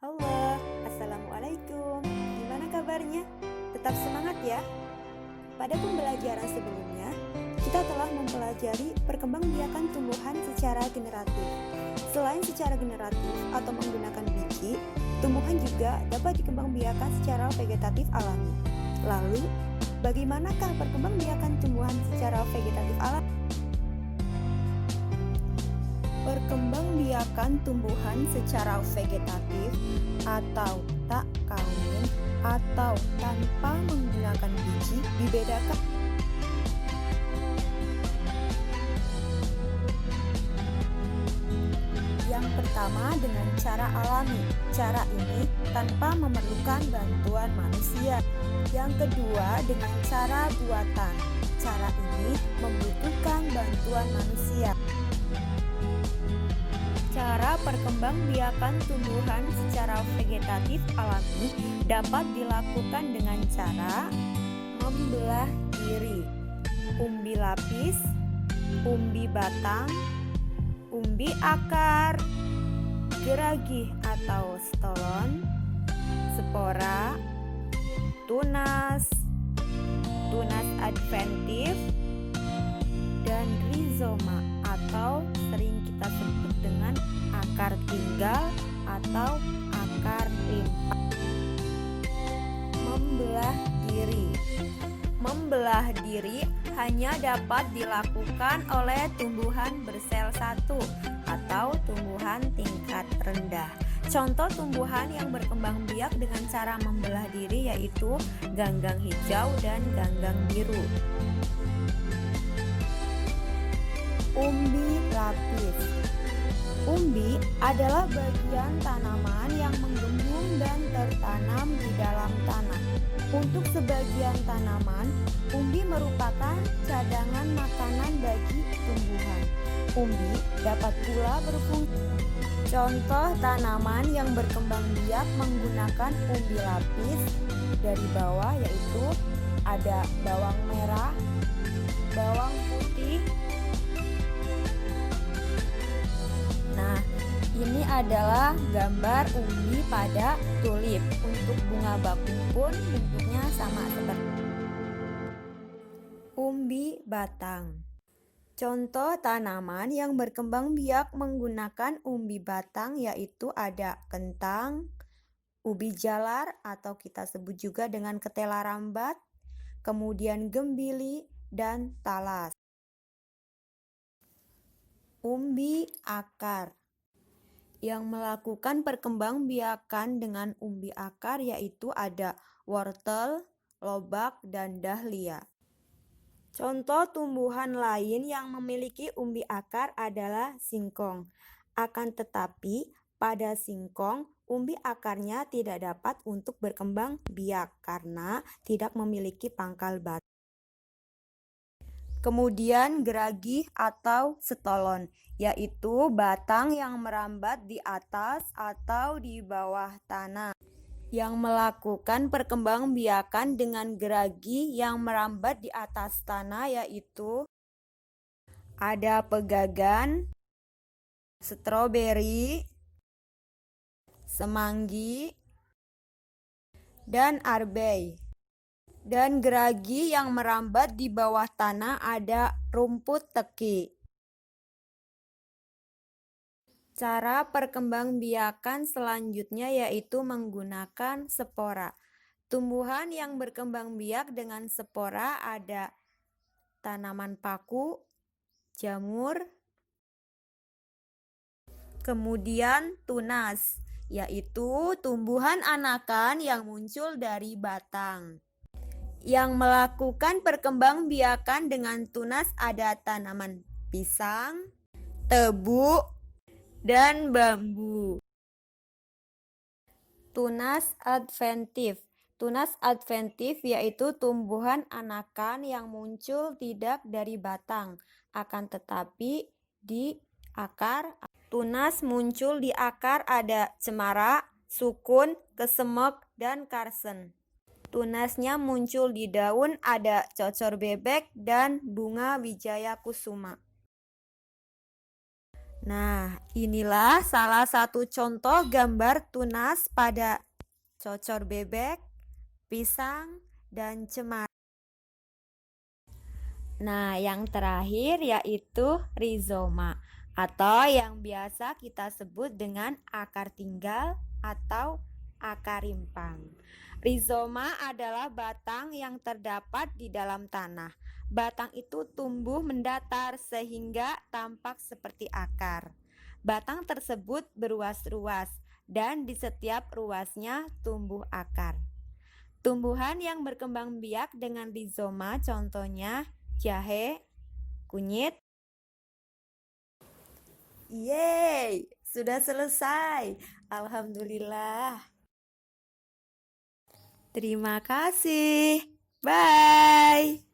Halo, Assalamualaikum. Gimana kabarnya? Tetap semangat ya. Pada pembelajaran sebelumnya, kita telah mempelajari perkembangbiakan tumbuhan secara generatif. Selain secara generatif atau menggunakan biji, tumbuhan juga dapat dikembangbiakan secara vegetatif alami. Lalu, bagaimanakah perkembangbiakan tumbuhan secara vegetatif alami? Perkembangbiakan tumbuhan secara vegetatif atau tak kawin atau tanpa menggunakan biji dibedakan. Yang pertama dengan cara alami. Cara ini tanpa memerlukan bantuan manusia. Yang kedua dengan cara buatan. Cara ini membutuhkan bantuan manusia. Cara perkembangbiakan tumbuhan secara vegetatif alami dapat dilakukan dengan cara membelah diri, umbi lapis, umbi batang, umbi akar, geragih atau stolon, spora, tunas, tunas adventif, dan rizoma atau sering kita sebut dengan akar tinggal atau akar limpa. Membelah diri. Membelah diri hanya dapat dilakukan oleh tumbuhan bersel satu atau tumbuhan tingkat rendah. Contoh tumbuhan yang berkembang biak dengan cara membelah diri yaitu ganggang hijau dan ganggang biru. Umbi lapis. Umbi adalah bagian tanaman yang menggembung dan tertanam di dalam tanah. Untuk sebagian tanaman, umbi merupakan cadangan makanan bagi tumbuhan. Umbi dapat pula berfungsi. Contoh tanaman yang berkembang biak menggunakan umbi lapis dari bawah yaitu ada bawang merah, bawang putih. Nah, ini adalah gambar umbi pada tulip. Untuk bunga bakung pun bentuknya sama seperti umbi batang. Contoh tanaman yang berkembang biak menggunakan umbi batang yaitu ada kentang, ubi jalar atau kita sebut juga dengan ketela rambat, kemudian gembili dan talas. Umbi akar. Yang melakukan perkembangbiakan dengan umbi akar yaitu ada wortel, lobak, dan dahlia. Contoh tumbuhan lain yang memiliki umbi akar adalah singkong. Akan tetapi pada singkong umbi akarnya tidak dapat untuk berkembang biak karena tidak memiliki pangkal batu. Kemudian geragih atau stolon, yaitu batang yang merambat di atas atau di bawah tanah. Yang melakukan perkembangbiakan dengan geragih yang merambat di atas tanah yaitu ada pegagan, stroberi, semanggi, dan arbei. Dan geragi yang merambat di bawah tanah ada rumput teki. Cara perkembangbiakan selanjutnya yaitu menggunakan spora. Tumbuhan yang berkembang biak dengan spora ada tanaman paku, jamur, kemudian tunas, yaitu tumbuhan anakan yang muncul dari batang. Yang melakukan perkembangbiakan dengan tunas ada tanaman pisang, tebu, dan bambu. Tunas adventif. Tunas adventif yaitu tumbuhan anakan yang muncul tidak dari batang, akan tetapi di akar. Tunas muncul di akar ada cemara, sukun, kesemek, dan karsen. Tunasnya muncul di daun ada cocor bebek dan bunga wijaya kusuma. Nah, inilah salah satu contoh gambar tunas pada cocor bebek, pisang, dan cemara. Nah, yang terakhir yaitu rizoma atau yang biasa kita sebut dengan akar tinggal atau akar rimpang. Rizoma adalah batang yang terdapat di dalam tanah. Batang itu tumbuh mendatar sehingga tampak seperti akar. Batang tersebut beruas-ruas dan di setiap ruasnya tumbuh akar. Tumbuhan yang berkembang biak dengan rizoma contohnya jahe, kunyit. Yeay, sudah selesai. Alhamdulillah. Terima kasih. Bye.